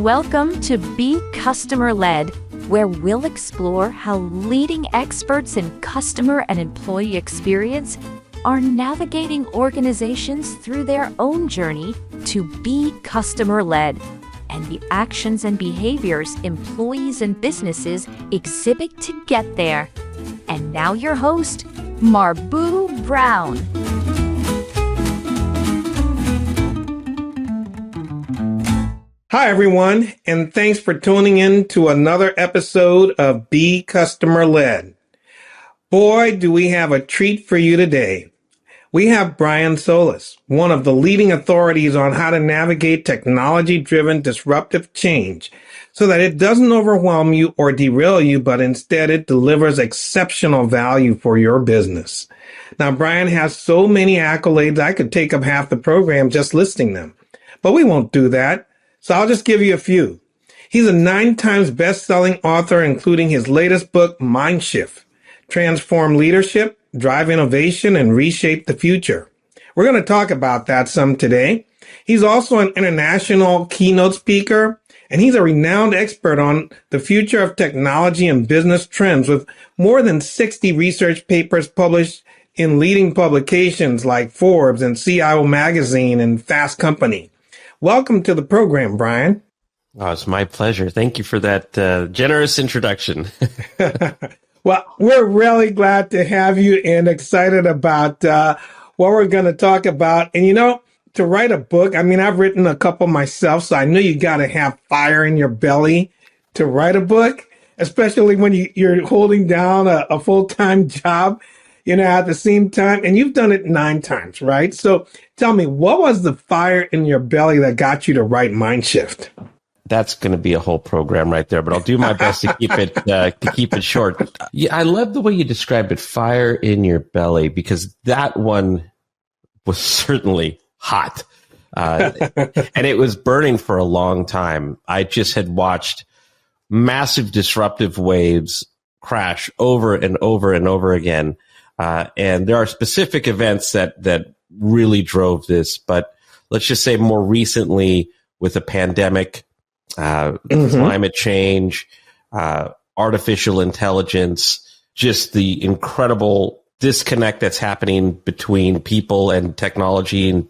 Welcome to Be Customer-Led, where we'll explore how leading experts in customer and employee experience are navigating organizations through their own journey to be customer-led, and the actions and behaviors employees and businesses exhibit to get there. And now your host, Marbu Brown. Hi, everyone, and thanks for tuning in to another episode of Be Customer-Led. Boy, do we have a treat for you today. We have Brian Solis, one of the leading authorities on how to navigate technology-driven disruptive change so that it doesn't overwhelm you or derail you, but instead it delivers exceptional value for your business. Now, Brian has so many accolades, I could take up half the program just listing them, but we won't do that. So I'll just give you a few. He's a 9 times best-selling author, including his latest book, Mindshift, Transform Leadership, Drive Innovation, and Reshape the Future. We're going to talk about that some today. He's also an international keynote speaker, and he's a renowned expert on the future of technology and business trends with more than 60 research papers published in leading publications like Forbes and CIO Magazine and Fast Company. Welcome to the program, Brian. Oh, it's my pleasure. Thank you for that generous introduction. Well, we're really glad to have you and excited about what we're going to talk about. And, you know, to write a book, I mean, I've written a couple myself, so I know you got to have fire in your belly to write a book, especially when you're holding down a full-time job, you know, at the same time. And you've done it 9 times, right? So tell me, what was the fire in your belly that got you to write Mindshift? That's going to be a whole program right there, but I'll do my best to keep it short. Yeah, I love the way you described it, fire in your belly, because that one was certainly hot. And it was burning for a long time. I just had watched massive disruptive waves crash over and over and over again. And there are specific events that really drove this, but let's just say more recently with the pandemic, climate change, artificial intelligence, just the incredible disconnect that's happening between people and technology and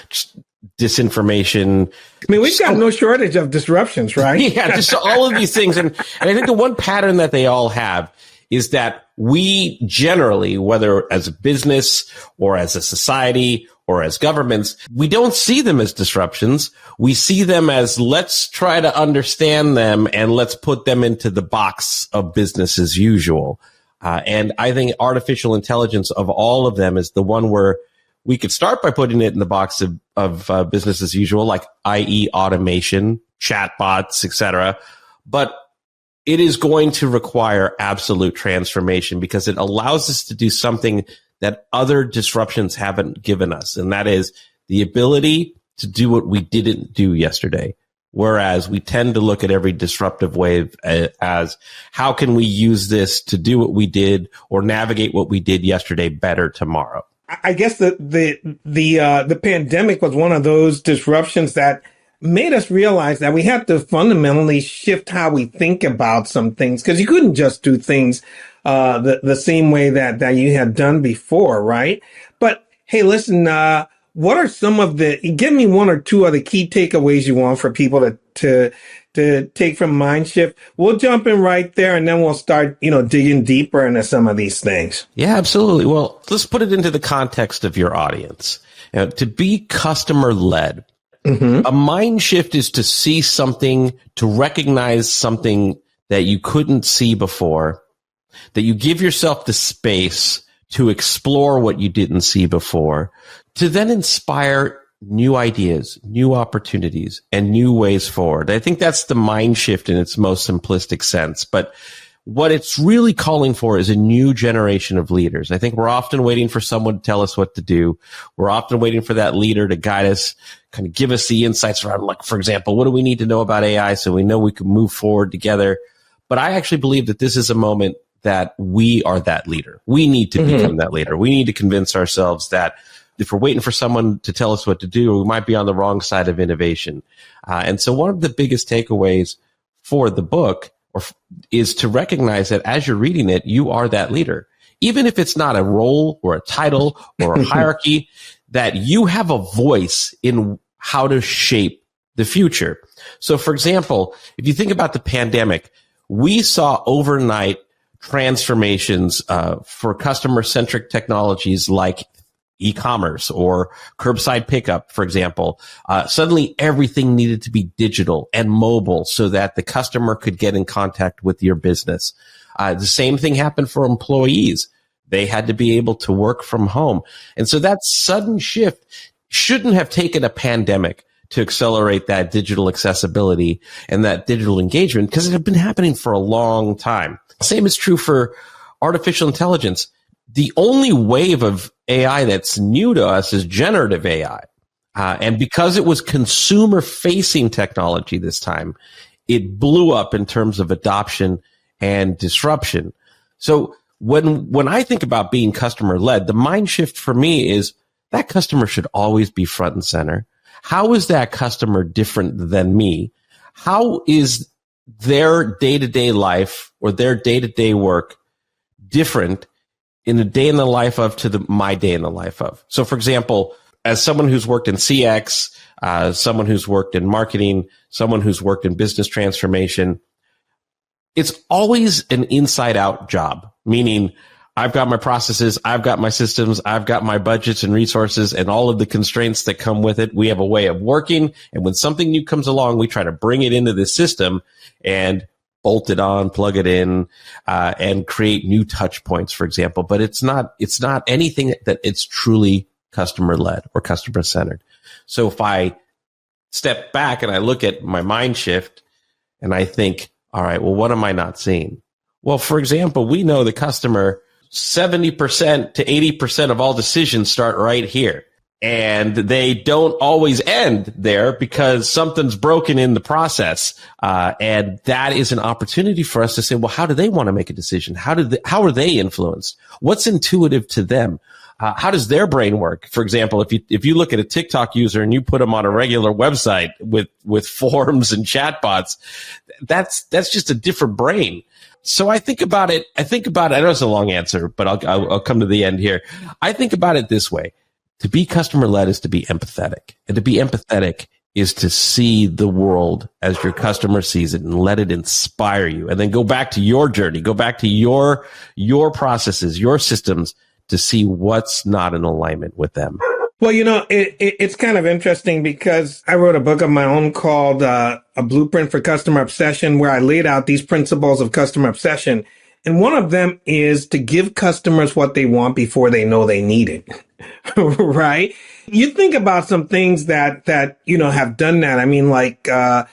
just disinformation. I mean, we've got no shortage of disruptions, right? Yeah, just all of these things. And I think the one pattern that they all have is that we generally, whether as a business or as a society or as governments, we don't see them as disruptions. We see them as let's try to understand them and let's put them into the box of business as usual. And I think artificial intelligence of all of them is the one where we could start by putting it in the box of business as usual, like i.e. automation, chatbots, etc. But it is going to require absolute transformation because it allows us to do something that other disruptions haven't given us. And that is the ability to do what we didn't do yesterday. Whereas we tend to look at every disruptive wave as how can we use this to do what we did or navigate what we did yesterday better tomorrow? I guess the pandemic was one of those disruptions that made us realize that we had to fundamentally shift how we think about some things, because you couldn't just do things the same way that you had done before, right? But hey, listen, what are some of give me 1 or 2 of the key takeaways you want for people to take from Mindshift? We'll jump in right there and then we'll start, digging deeper into some of these things. Yeah, absolutely. Well, let's put it into the context of your audience. To be customer-led, a mind shift is to see something, to recognize something that you couldn't see before, that you give yourself the space to explore what you didn't see before, to then inspire new ideas, new opportunities, and new ways forward. I think that's the mind shift in its most simplistic sense. But what it's really calling for is a new generation of leaders. I think we're often waiting for someone to tell us what to do. We're often waiting for that leader to guide us, kind of give us the insights around, like, for example, what do we need to know about AI so we know we can move forward together? But I actually believe that this is a moment that we are that leader. We need to become that leader. We need to convince ourselves that if we're waiting for someone to tell us what to do, we might be on the wrong side of innovation. And so one of the biggest takeaways for the book is to recognize that as you're reading it, you are that leader. Even if it's not a role or a title or a hierarchy, that you have a voice in how to shape the future. So for example, if you think about the pandemic, we saw overnight transformations for customer-centric technologies like e-commerce or curbside pickup, for example. Suddenly everything needed to be digital and mobile so that the customer could get in contact with your business. The same thing happened for employees. They had to be able to work from home. And so that sudden shift shouldn't have taken a pandemic to accelerate that digital accessibility and that digital engagement, because it had been happening for a long time. Same is true for artificial intelligence. The only wave of AI that's new to us is generative AI. And because it was consumer-facing technology this time, it blew up in terms of adoption and disruption. So when I think about being customer-led, the mind shift for me is that customer should always be front and center. How is that customer different than me? How is their day-to-day life or their day-to-day work different in the day in the life of to my day in the life of? So, for example, as someone who's worked in CX, someone who's worked in marketing, someone who's worked in business transformation, it's always an inside-out job, meaning I've got my processes, I've got my systems, I've got my budgets and resources and all of the constraints that come with it. We have a way of working. And when something new comes along, we try to bring it into the system and bolt it on, plug it in, and create new touch points, for example. But it's not anything that it's truly customer-led or customer-centered. So if I step back and I look at my mind shift and I think, all right, well, what am I not seeing? Well, for example, we know the customer, 70% to 80% of all decisions start right here. And they don't always end there because something's broken in the process. And that is an opportunity for us to say, well, how do they want to make a decision? How are they influenced? What's intuitive to them? How does their brain work? For example, if you look at a TikTok user and you put them on a regular website with forums and chatbots, that's just a different brain. So I think about it. I know it's a long answer, but I'll come to the end here. I think about it this way. To be customer-led is to be empathetic. And to be empathetic is to see the world as your customer sees it and let it inspire you. And then go back to your journey, go back to your processes, your systems to see what's not in alignment with them. Well, it's kind of interesting because I wrote a book of my own called A Blueprint for Customer Obsession, where I laid out these principles of customer obsession. And one of them is to give customers what they want before they know they need it. Right? You think about some things that have done that. I mean, like,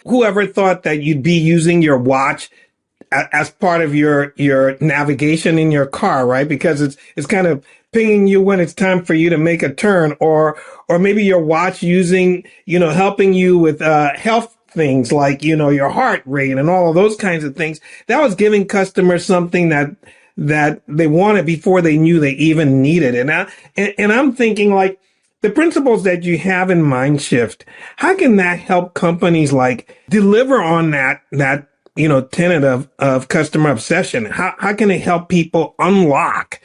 whoever thought that you'd be using your watch as part of your navigation in your car, right? Because it's kind of pinging you when it's time for you to make a turn, or maybe your watch helping you with, health things like, your heart rate and all of those kinds of things. That was giving customers something that they wanted before they knew they even needed it. And I'm thinking, like, the principles that you have in Mindshift, how can that help companies like deliver on that tenet of customer obsession? How can it help people unlock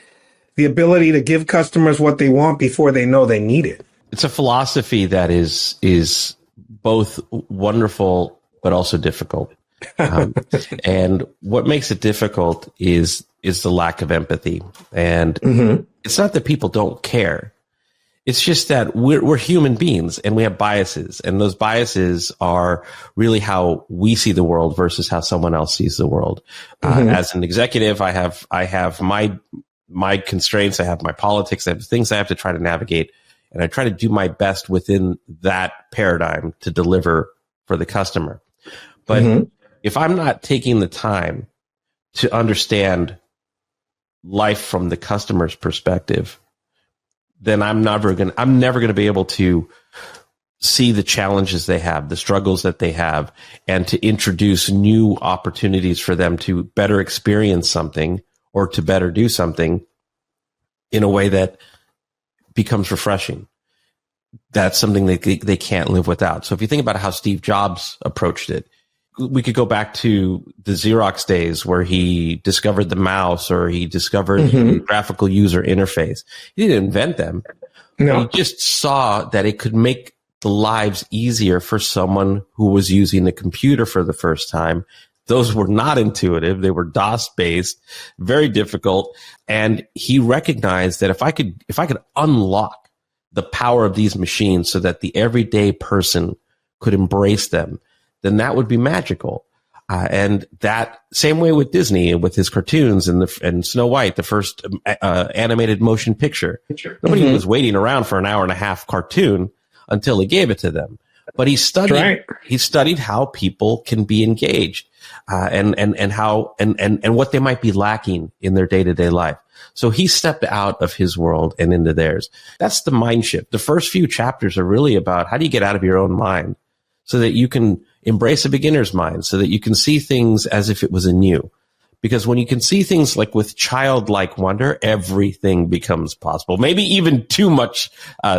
the ability to give customers what they want before they know they need it? It's a philosophy that is both wonderful but also difficult. And what makes it difficult is the lack of empathy. And it's not that people don't care. It's just that we're human beings and we have biases, and those biases are really how we see the world versus how someone else sees the world. As an executive, I have my constraints, I have my politics, I have things I have to try to navigate, and I try to do my best within that paradigm to deliver for the customer. But if I'm not taking the time to understand life from the customer's perspective, then I'm never going to be able to see the challenges they have, the struggles that they have, and to introduce new opportunities for them to better experience something or to better do something in a way that becomes refreshing. that's something that they can't live without. So if you think about how Steve Jobs approached it, we could go back to the Xerox days where he discovered the mouse or he discovered the graphical user interface. He didn't invent them. No. He just saw that it could make the lives easier for someone who was using the computer for the first time. Those were not intuitive. They were DOS based, very difficult. And he recognized that if I could unlock the power of these machines so that the everyday person could embrace them, then that would be magical. And that same way with Disney and with his cartoons and Snow White, the first animated motion picture. Nobody was waiting around for an hour and a half cartoon until he gave it to them. But he studied how people can be engaged, and what they might be lacking in their day-to-day life. So he stepped out of his world and into theirs. That's the mind shift. The first few chapters are really about how do you get out of your own mind so that you can embrace a beginner's mind, so that you can see things as if it was anew. Because when you can see things like with childlike wonder, everything becomes possible. Maybe even too much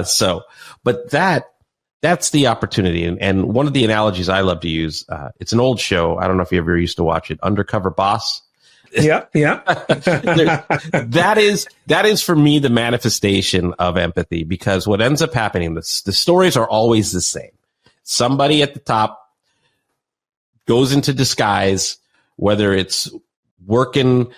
so. But that's the opportunity. And one of the analogies I love to use, it's an old show. I don't know if you ever used to watch it, Undercover Boss. Yeah. That is for me the manifestation of empathy, because what ends up happening, the stories are always the same. Somebody at the top goes into disguise, whether it's working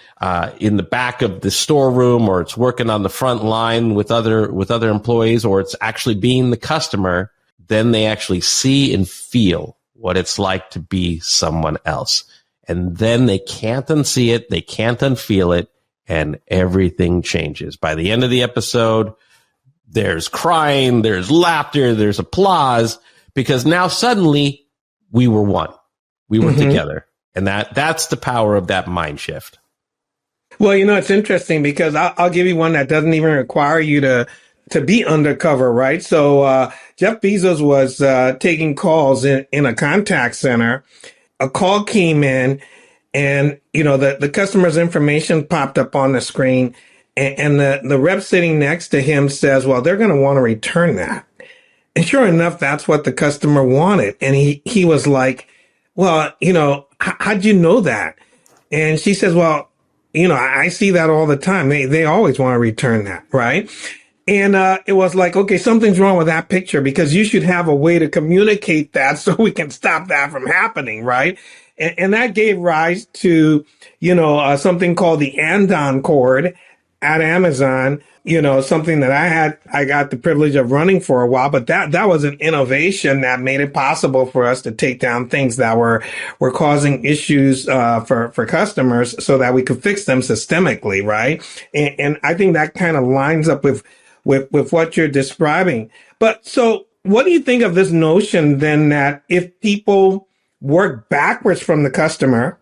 in the back of the storeroom, or it's working on the front line with other employees, or it's actually being the customer. Then they actually see and feel what it's like to be someone else. And then they can't unsee it, they can't unfeel it, and everything changes. By the end of the episode, there's crying, there's laughter, there's applause, because now suddenly we were one. We were together. And that's the power of that mind shift. Well, it's interesting because I'll give you one that doesn't even require you to be undercover, right? So Jeff Bezos was taking calls in a contact center. A call came in, and the customer's information popped up on the screen, and the rep sitting next to him says, "Well, they're going to want to return that." And sure enough, that's what the customer wanted. And he was like, "Well, how'd you know that?" And she says, "Well, I see that all the time. They always want to return that, right?" And it was like, okay, something's wrong with that picture, because you should have a way to communicate that so we can stop that from happening, right? And that gave rise to, something called the Andon cord at Amazon, something that I got the privilege of running for a while, but that was an innovation that made it possible for us to take down things that were causing issues, for customers, so that we could fix them systemically, right? And I think that kind of lines up with what you're describing. But so what do you think of this notion then that if people work backwards from the customer,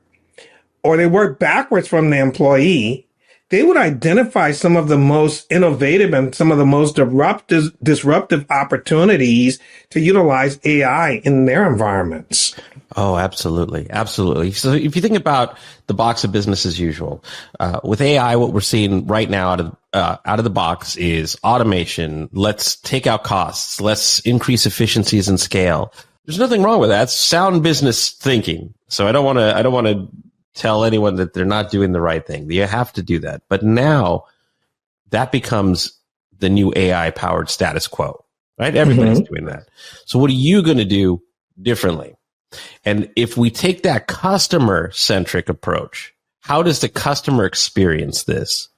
or they work backwards from the employee, they would identify some of the most innovative and some of the most disruptive opportunities to utilize AI in their environments? Oh, absolutely. Absolutely. So if you think about the box of business as usual, with AI, what we're seeing right now out of the box is automation. Let's take out costs. Let's increase efficiencies and scale. There's nothing wrong with that. It's sound business thinking. So I don't want to tell anyone that they're not doing the right thing. You have to do that. But now that becomes the new AI powered status quo, right? Everybody's doing that. So what are you going to do differently? And if we take that customer-centric approach, how does the customer experience this?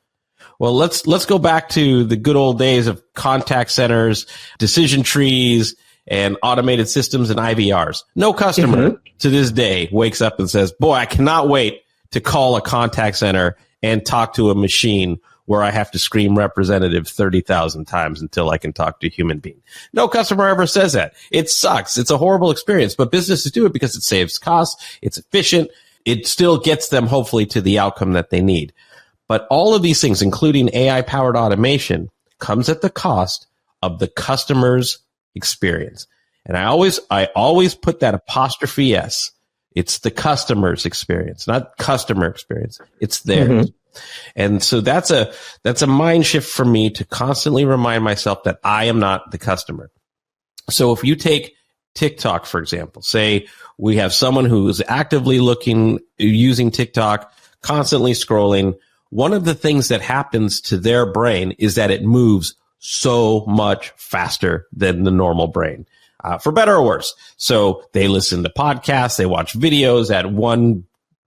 Well, let's go back to the good old days of contact centers, decision trees, and automated systems and IVRs. No customer to this day wakes up and says, "Boy, I cannot wait to call a contact center and talk to a machine where I have to scream representative 30,000 times until I can talk to a human being." No customer ever says that. It sucks. It's a horrible experience, but businesses do it because it saves costs. It's efficient. It still gets them hopefully to the outcome that they need. But all of these things, including AI-powered automation, comes at the cost of the customer's experience. And I always put that apostrophe S. It's the customer's experience, not customer experience. It's theirs. And so that's a mind shift for me to constantly remind myself that I am not the customer. So if you take TikTok, for example, say we have someone who's actively using TikTok, constantly scrolling. One of the things that happens to their brain is that it moves so much faster than the normal brain, for better or worse. So they listen to podcasts, they watch videos at 1.2,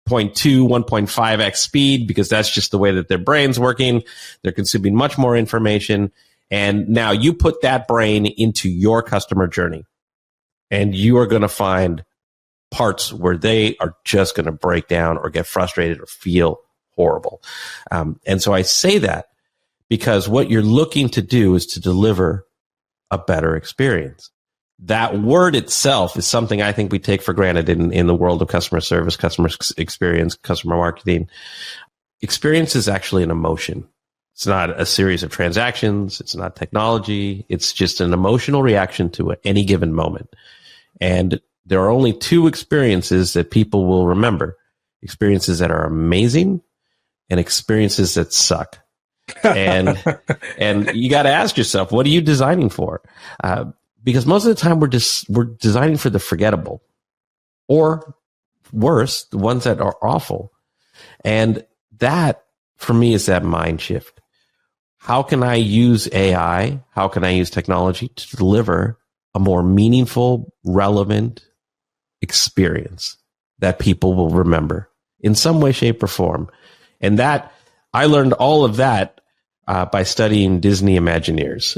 1.5x speed, because that's just the way that their brain's working. They're consuming much more information. And now you put that brain into your customer journey, and you are going to find parts where they are just going to break down or get frustrated or feel horrible. And so I say that because what you're looking to do is to deliver a better experience. That word itself is something I think we take for granted in the world of customer service, customer experience, customer marketing. Experience is actually an emotion. It's not a series of transactions. It's not technology. It's just an emotional reaction to any given moment. And there are only two experiences that people will remember: experiences that are amazing and experiences that suck. And you got to ask yourself, what are you designing for? Because most of the time we're designing for the forgettable, or worse, the ones that are awful. And that, for me, is that mind shift. How can I use AI? How can I use technology to deliver a more meaningful, relevant experience that people will remember in some way, shape, or form? And that, I learned all of that by studying Disney Imagineers.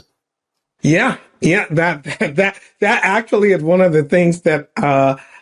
Yeah, that actually is one of the things that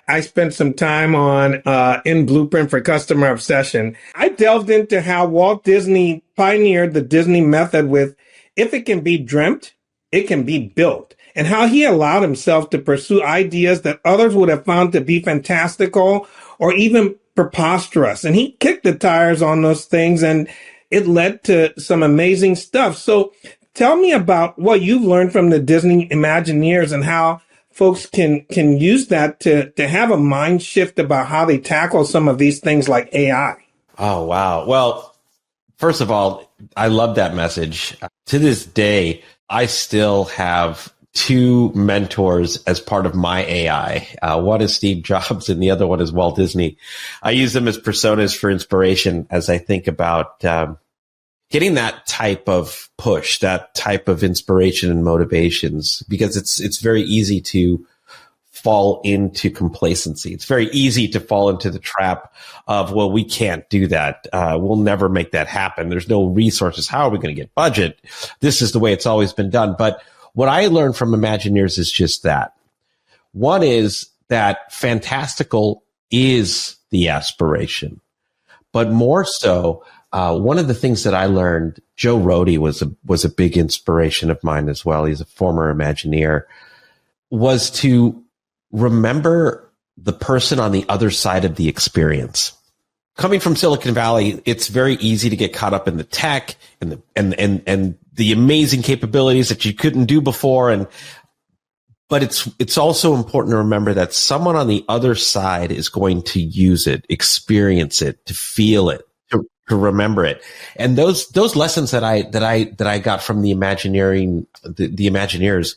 I spent some time on in Blueprint for Customer Obsession. I delved into how Walt Disney pioneered the Disney method with, if it can be dreamt, it can be built, and how he allowed himself to pursue ideas that others would have found to be fantastical or even preposterous. And he kicked the tires on those things, and it led to some amazing stuff. So tell me about what you've learned from the Disney Imagineers and how folks can use that to have a mind shift about how they tackle some of these things like AI. Oh, wow. Well, first of all, I love that message. To this day, I still have two mentors as part of my AI. One is Steve Jobs and the other one is Walt Disney. I use them as personas for inspiration as I think about getting that type of push, that type of inspiration and motivations, because it's very easy to fall into complacency. It's very easy to fall into the trap of, well, we can't do that. We'll never make that happen. There's no resources. How are we going to get budget? This is the way it's always been done. But what I learned from Imagineers is just that. One is that fantastical is the aspiration, but more so, one of the things that I learned, Joe Rohde was a big inspiration of mine as well. He's a former Imagineer, was to remember the person on the other side of the experience. Coming from Silicon Valley, it's very easy to get caught up in the tech and the amazing capabilities that you couldn't do before. But it's also important to remember that someone on the other side is going to use it, experience it, to feel it, to remember it. And those lessons that I got from the Imagineering, the Imagineers,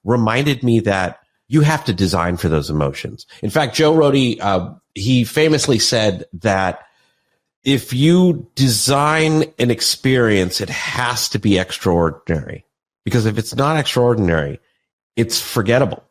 reminded me that you have to design for those emotions. In fact, Joe Rohde, he famously said that if you design an experience, it has to be extraordinary, because if it's not extraordinary, it's forgettable.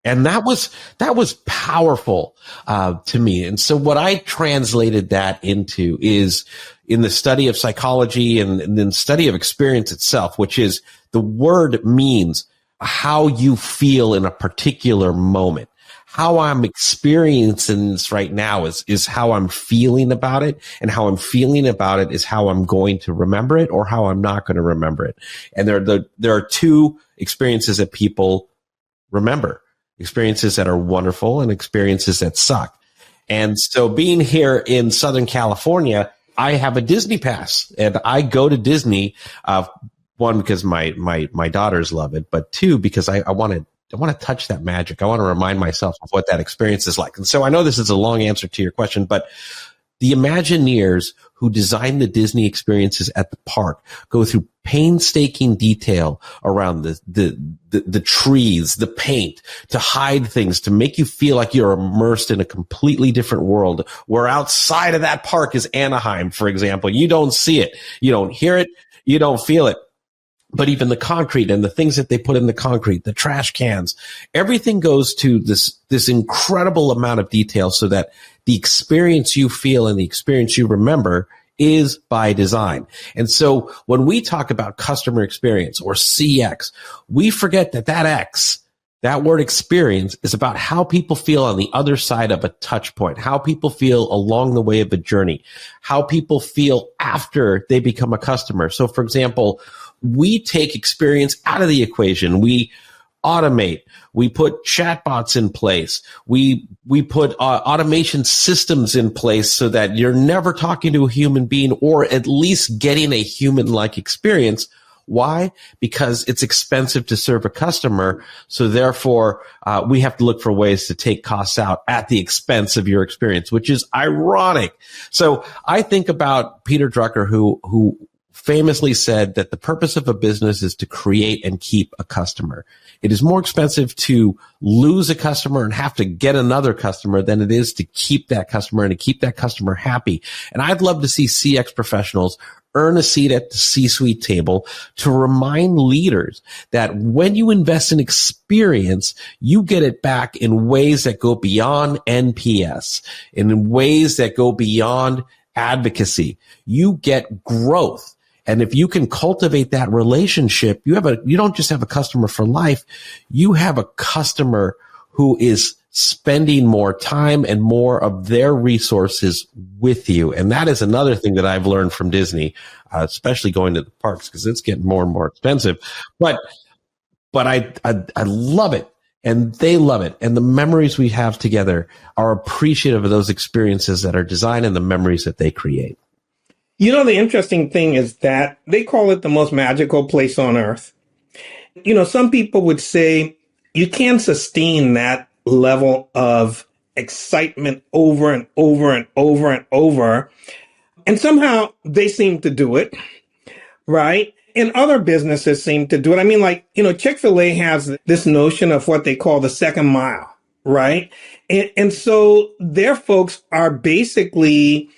And that was powerful to me. And so what I translated that into is in the study of psychology and then study of experience itself, which is, the word means how you feel in a particular moment. How I'm experiencing this right now is how I'm feeling about it. And how I'm feeling about it is how I'm going to remember it or how I'm not going to remember it. And there are two experiences that people remember: experiences that are wonderful and experiences that suck. And so being here in Southern California, I have a Disney pass and I go to Disney, one, because my daughters love it, but two, because I want to touch that magic. I want to remind myself of what that experience is like. And so I know this is a long answer to your question, but The Imagineers who design the Disney experiences at the park go through painstaking detail around the trees, the paint, to hide things, to make you feel like you're immersed in a completely different world, where outside of that park is Anaheim, for example. You don't see it. You don't hear it. You don't feel it. But even the concrete and the things that they put in the concrete, the trash cans, everything goes to this incredible amount of detail so that the experience you feel and the experience you remember is by design. And so when we talk about customer experience or CX, we forget that X, that word experience, is about how people feel on the other side of a touch point, how people feel along the way of a journey, how people feel after they become a customer. So for example, we take experience out of the equation. We automate. We put chatbots in place. We put automation systems in place so that you're never talking to a human being, or at least getting a human-like experience. Why? Because it's expensive to serve a customer. So therefore, we have to look for ways to take costs out at the expense of your experience, which is ironic. So I think about Peter Drucker, who famously said that the purpose of a business is to create and keep a customer. It is more expensive to lose a customer and have to get another customer than it is to keep that customer and to keep that customer happy. And I'd love to see CX professionals earn a seat at the C-suite table to remind leaders that when you invest in experience, you get it back in ways that go beyond NPS, and in ways that go beyond advocacy. You get growth. And if you can cultivate that relationship, you don't just have a customer for life. You have a customer who is spending more time and more of their resources with you. And that is another thing that I've learned from Disney, especially going to the parks, because it's getting more and more expensive. But I love it. And they love it. And the memories we have together are appreciative of those experiences that are designed and the memories that they create. You know, the interesting thing is that they call it the most magical place on earth. You know, some people would say you can't sustain that level of excitement over and over and over and over. And somehow they seem to do it, right? And other businesses seem to do it. I mean, like, you know, Chick-fil-A has this notion of what they call the second mile, right? And so their folks are basically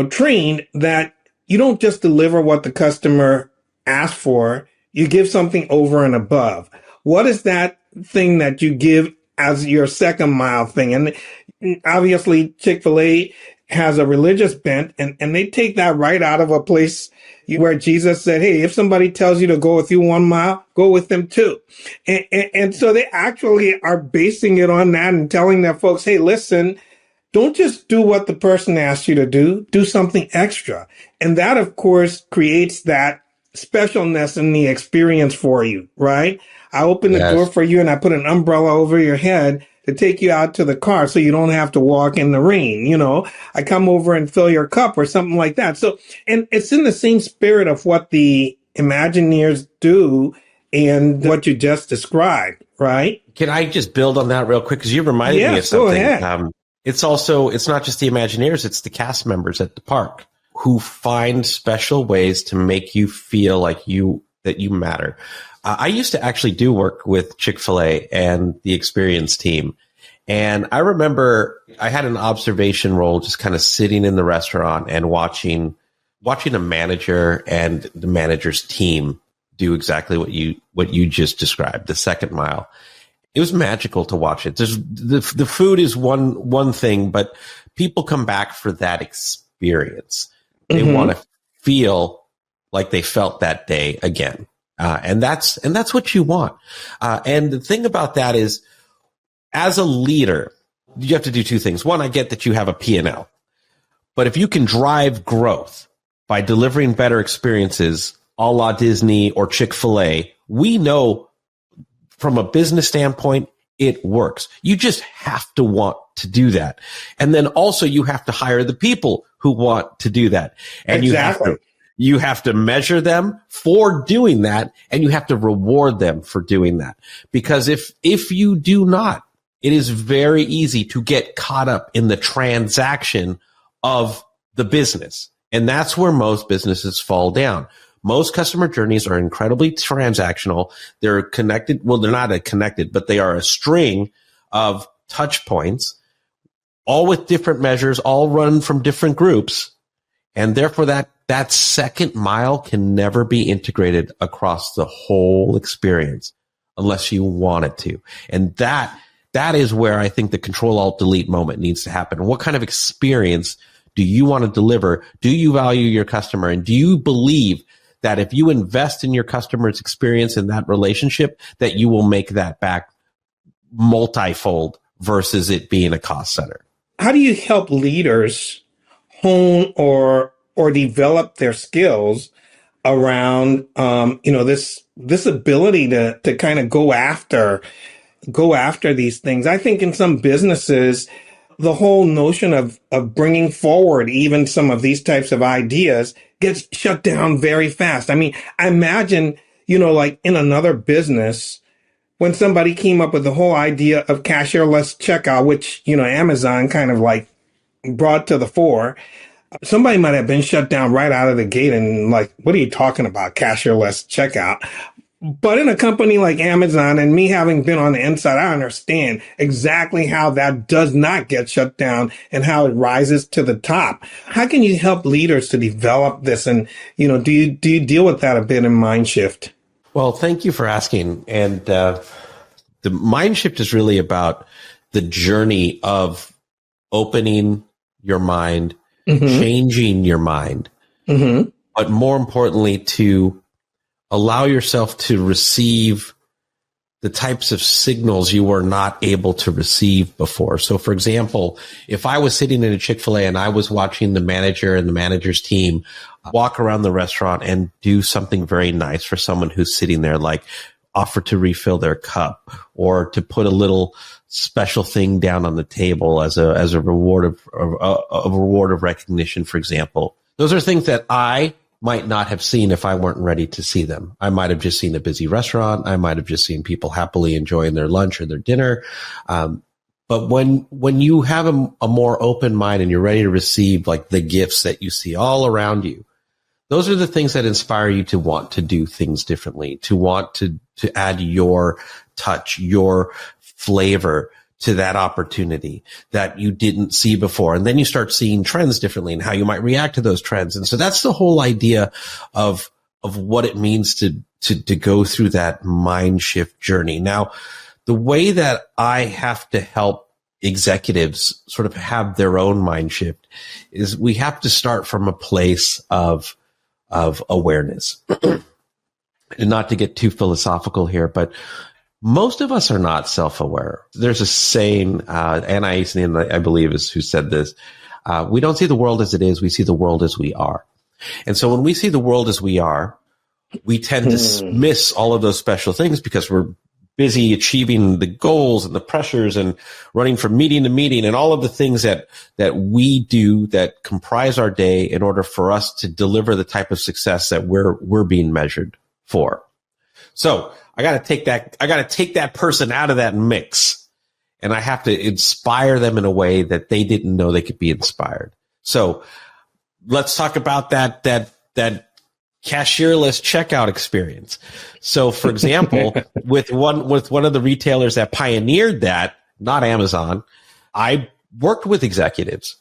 trained that you don't just deliver what the customer asks for, you give something over and above. What is that thing that you give as your second mile thing? And obviously Chick-fil-A has a religious bent, and they take that right out of a place where Jesus said, hey, if somebody tells you to go with you 1 mile, go with them 2. And so they actually are basing it on that and telling their folks, hey, listen, don't just do what the person asks you to do something extra. And that, of course, creates that specialness in the experience for you, right? I open the door for you and I put an umbrella over your head to take you out to the car so you don't have to walk in the rain. You know, I come over and fill your cup or something like that. So, and it's in the same spirit of what the Imagineers do and what you just described, right? Can I just build on that real quick? Because you reminded me of something. Go ahead. It's not just the Imagineers, it's the cast members at the park who find special ways to make you feel like that you matter. I used to actually do work with Chick-fil-A and the experience team. And I remember I had an observation role, just kind of sitting in the restaurant and watching a manager and the manager's team do exactly what you just described, the second mile. It was magical to watch it. The food is one thing, but people come back for that experience. They want to feel like they felt that day again. And that's what you want. And the thing about that is, as a leader, you have to do 2 things. One, I get that you have a P&L, but if you can drive growth by delivering better experiences, a la Disney or Chick-fil-A, we know from a business standpoint, it works. You just have to want to do that. And then also you have to hire the people who want to do that. And exactly. You have to measure them for doing that, and you have to reward them for doing that. Because if you do not, it is very easy to get caught up in the transaction of the business. And that's where most businesses fall down. Most customer journeys are incredibly transactional. They're connected. Well, they're not connected, but they are a string of touch points, all with different measures, all run from different groups. And therefore that second mile can never be integrated across the whole experience unless you want it to. And that is where I think the Control-Alt-Delete moment needs to happen. What kind of experience do you want to deliver? Do you value your customer? And do you believe that if you invest in your customer's experience in that relationship, that you will make that back multifold versus it being a cost center? How do you help leaders hone or develop their skills around this ability to kind of go after these things? I think in some businesses, the whole notion of bringing forward even some of these types of ideas gets shut down very fast. I mean, I imagine, like in another business, when somebody came up with the whole idea of cashierless checkout, which, Amazon kind of like brought to the fore, somebody might have been shut down right out of the gate and like, what are you talking about, cashierless checkout? But in a company like Amazon, and me having been on the inside, I understand exactly how that does not get shut down and how it rises to the top. How can you help leaders to develop this? And, do you deal with that a bit in Mindshift? Well, thank you for asking. And the Mindshift is really about the journey of opening your mind, changing your mind, but more importantly, to allow yourself to receive the types of signals you were not able to receive before. So, for example, if I was sitting in a Chick-fil-A and I was watching the manager and the manager's team walk around the restaurant and do something very nice for someone who's sitting there, like offer to refill their cup or to put a little special thing down on the table as a reward of recognition, for example, those are things that I might not have seen if I weren't ready to see them. I might have just seen a busy restaurant. I might have just seen people happily enjoying their lunch or their dinner. But when you have a more open mind and you're ready to receive like the gifts that you see all around you, those are the things that inspire you to want to do things differently, to want to add your touch, your flavor to that opportunity that you didn't see before. And then you start seeing trends differently and how you might react to those trends. And so that's the whole idea of what it means to go through that mind shift journey. Now, the way that I have to help executives sort of have their own mind shift is we have to start from a place of awareness. And not to get too philosophical here, but most of us are not self-aware. There's a saying, Anna Easton, I believe, is who said this. We don't see the world as it is. We see the world as we are. And so when we see the world as we are, we tend to miss all of those special things because we're busy achieving the goals and the pressures and running from meeting to meeting and all of the things that we do that comprise our day in order for us to deliver the type of success that we're being measured for. So I got to take that person out of that mix, and I have to inspire them in a way that they didn't know they could be inspired. So let's talk about that cashierless checkout experience. So for example, with one of the retailers that pioneered that, not Amazon, I worked with executives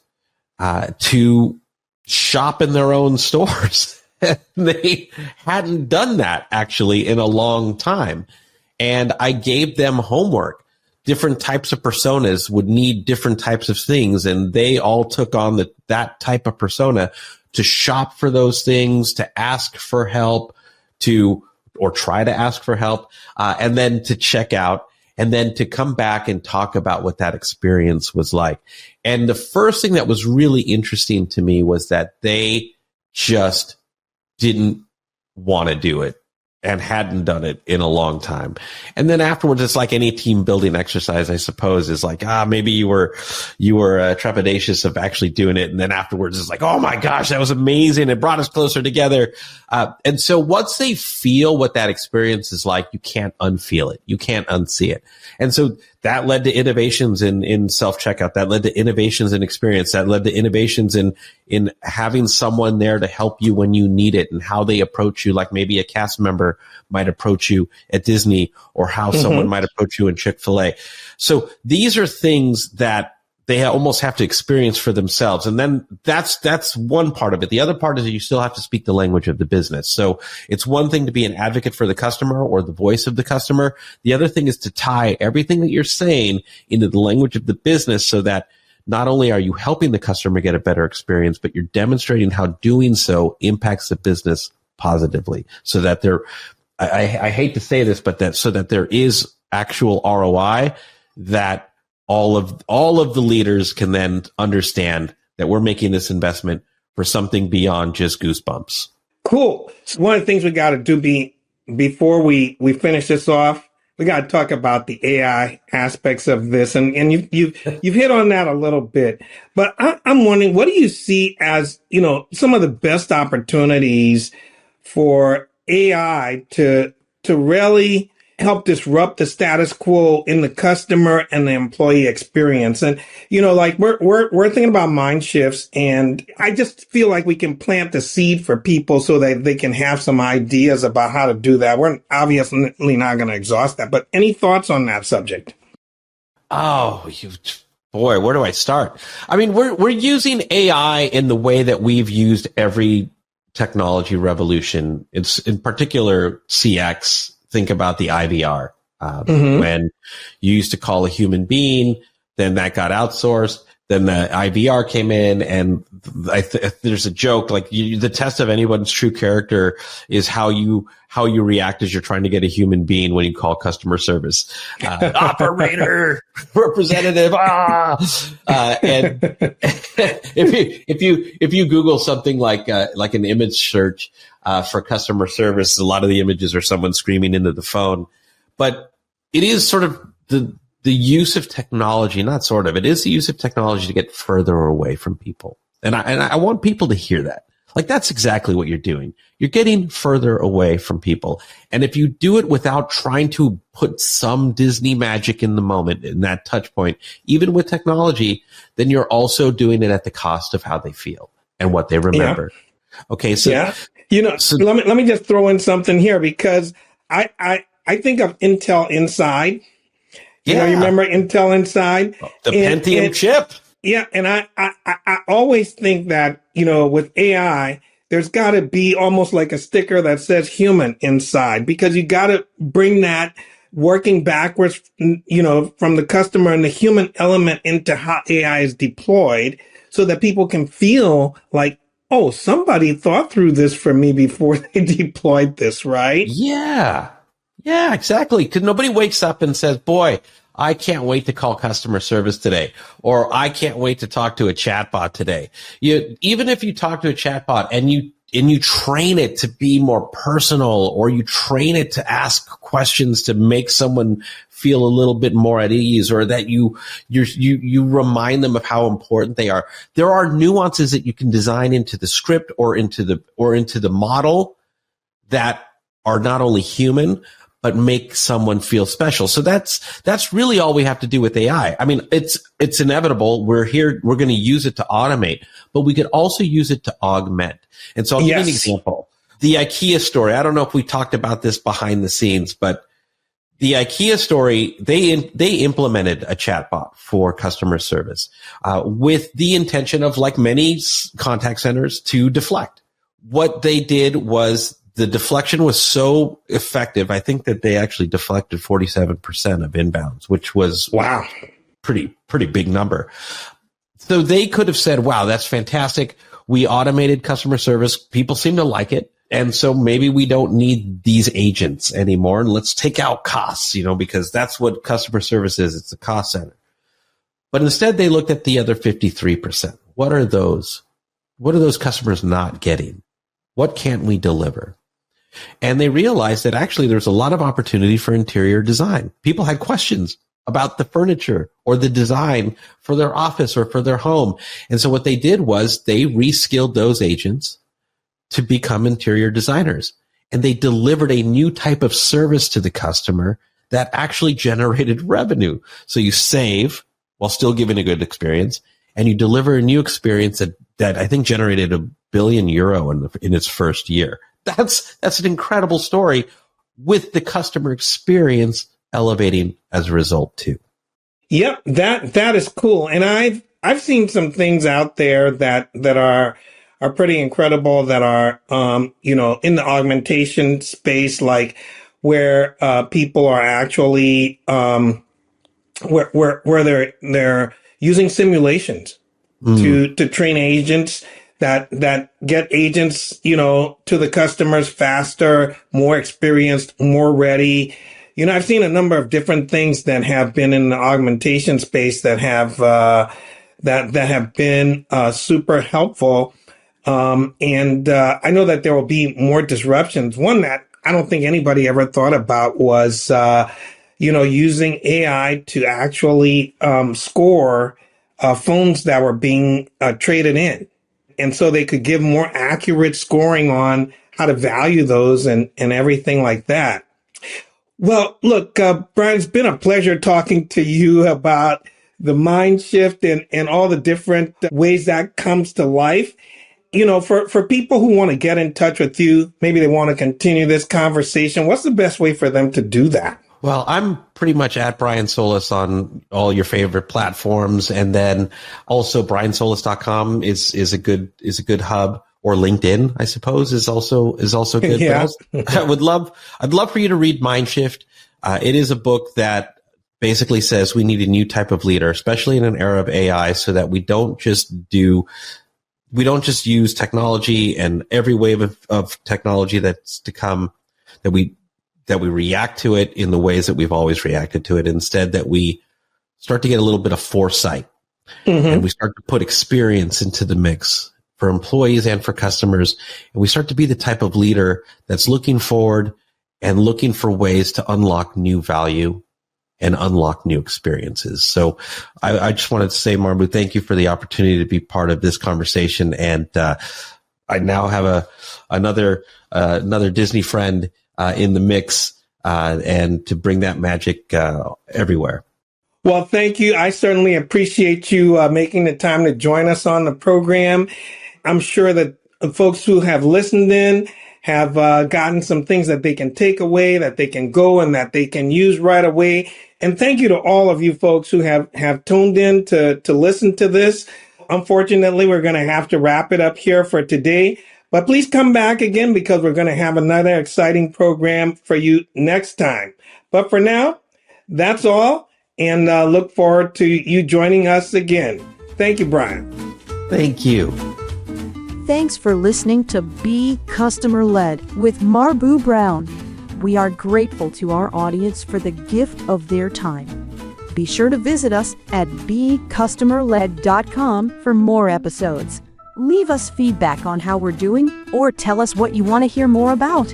to shop in their own stores. They hadn't done that actually in a long time. And I gave them homework. Different types of personas would need different types of things. And they all took on that type of persona to shop for those things, to ask for help, or try to ask for help, and then to check out, and then to come back and talk about what that experience was like. And the first thing that was really interesting to me was that they just didn't want to do it and hadn't done it in a long time. And then afterwards, it's like any team building exercise, I suppose, is like, maybe you were trepidatious of actually doing it. And then afterwards, it's like, oh my gosh, that was amazing. It brought us closer together. And so once they feel what that experience is like, you can't unfeel it. You can't unsee it. And so that led to innovations in self-checkout. That led to innovations in experience. That led to innovations in having someone there to help you when you need it and how they approach you, like maybe a cast member might approach you at Disney or how someone might approach you in Chick-fil-A. So these are things that they almost have to experience for themselves. And then that's one part of it. The other part is that you still have to speak the language of the business. So it's one thing to be an advocate for the customer or the voice of the customer. The other thing is to tie everything that you're saying into the language of the business so that not only are you helping the customer get a better experience, but you're demonstrating how doing so impacts the business positively so that I hate to say this, but so that there is actual ROI that all of the leaders can then understand that we're making this investment for something beyond just goosebumps. Cool. So one of the things we got to do before we finish this off, we got to talk about the AI aspects of this, and you've hit on that a little bit. But I'm wondering, what do you see as some of the best opportunities for AI to really help disrupt the status quo in the customer and the employee experience? And, like we're thinking about mind shifts, and I just feel like we can plant the seed for people so that they can have some ideas about how to do that. We're obviously not going to exhaust that, but any thoughts on that subject? Oh, boy, where do I start? I mean, we're using AI in the way that we've used every technology revolution. It's in particular CX. Think about the IVR. When you used to call a human being, then that got outsourced. Then the IVR came in, and there's a joke like the test of anyone's true character is how you react as you're trying to get a human being when you call customer service. Operator, representative, and if you Google something like an image search for customer service, a lot of the images are someone screaming into the phone. But it is sort of the use of technology, not sort of, it is the use of technology to get further away from people. And I want people to hear that. Like, that's exactly what you're doing. You're getting further away from people. And if you do it without trying to put some Disney magic in the moment, in that touch point, even with technology, then you're also doing it at the cost of how they feel and what they remember. Yeah. Okay. So, let me just throw in something here, because I think of Intel Inside. You remember Intel Inside? The Pentium chip. Yeah. And I always think that, with AI, there's got to be almost like a sticker that says human inside, because you got to bring that working backwards, from the customer and the human element into how AI is deployed so that people can feel like, oh, somebody thought through this for me before they deployed this, right? Yeah. Yeah, exactly. Because nobody wakes up and says, boy, I can't wait to call customer service today, or I can't wait to talk to a chatbot today. Even if you talk to a chatbot and you train it to be more personal, or you train it to ask questions to make someone feel a little bit more at ease, or that you remind them of how important they are. There are nuances that you can design into the script or into the model that are not only human, but make someone feel special. So that's really all we have to do with AI. I mean, it's inevitable. We're going to use it to automate, but we could also use it to augment. And so I'll give you an example. The IKEA story. I don't know if we talked about this behind the scenes, but the IKEA story, they implemented a chatbot for customer service, with the intention of, like many contact centers, to deflect. What they did was, the deflection was so effective, I think that they actually deflected 47% of inbounds, which was pretty big number. So they could have said, wow, that's fantastic. We automated customer service. People seem to like it. And so maybe we don't need these agents anymore, and let's take out costs, because that's what customer service is. It's a cost center. But instead they looked at the other 53%. What are those customers not getting? What can't we deliver? And they realized that actually there's a lot of opportunity for interior design. People had questions about the furniture or the design for their office or for their home. And so what they did was they reskilled those agents to become interior designers. And they delivered a new type of service to the customer that actually generated revenue. So you save while still giving a good experience, and you deliver a new experience that I think generated €1 billion in its first year. That's an incredible story, with the customer experience elevating as a result too. Yep, that is cool. And I've seen some things out there that are pretty incredible, that are in the augmentation space, like where people are actually where they're using simulations to train agents that get agents, to the customers faster, more experienced, more ready. I've seen a number of different things that have been in the augmentation space that have that have been super helpful. And I know that there will be more disruptions. One that I don't think anybody ever thought about was, using AI to actually score phones that were being traded in. And so they could give more accurate scoring on how to value those and everything like that. Well, look, Brian, it's been a pleasure talking to you about the mind shift and all the different ways that comes to life. For people who want to get in touch with you, maybe they want to continue this conversation, what's the best way for them to do that? Well, I'm pretty much at Brian Solis on all your favorite platforms. And then also briansolis.com is a good hub, or LinkedIn, I suppose, is also good. Yeah. I'd love for you to read Mindshift. It is a book that basically says we need a new type of leader, especially in an era of AI, so that we don't just use technology and every wave of technology that's to come, that we react to it in the ways that we've always reacted to it. Instead, that we start to get a little bit of foresight, and we start to put experience into the mix for employees and for customers. And we start to be the type of leader that's looking forward and looking for ways to unlock new value and unlock new experiences. So I just wanted to say, Marbu, thank you for the opportunity to be part of this conversation. And I now have another Disney friend in the mix, and to bring that magic everywhere. Well, thank you. I certainly appreciate you making the time to join us on the program. I'm sure that folks who have listened in have gotten some things that they can take away, that they can go and that they can use right away. And thank you to all of you folks who have tuned in to listen to this. Unfortunately, we're going to have to wrap it up here for today. But please come back again, because we're going to have another exciting program for you next time. But for now, that's all. And look forward to you joining us again. Thank you, Brian. Thank you. Thanks for listening to Be Customer-Led with Marbu Brown. We are grateful to our audience for the gift of their time. Be sure to visit us at becustomerled.com for more episodes. Leave us feedback on how we're doing, or tell us what you want to hear more about.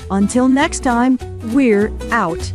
Until next time, we're out.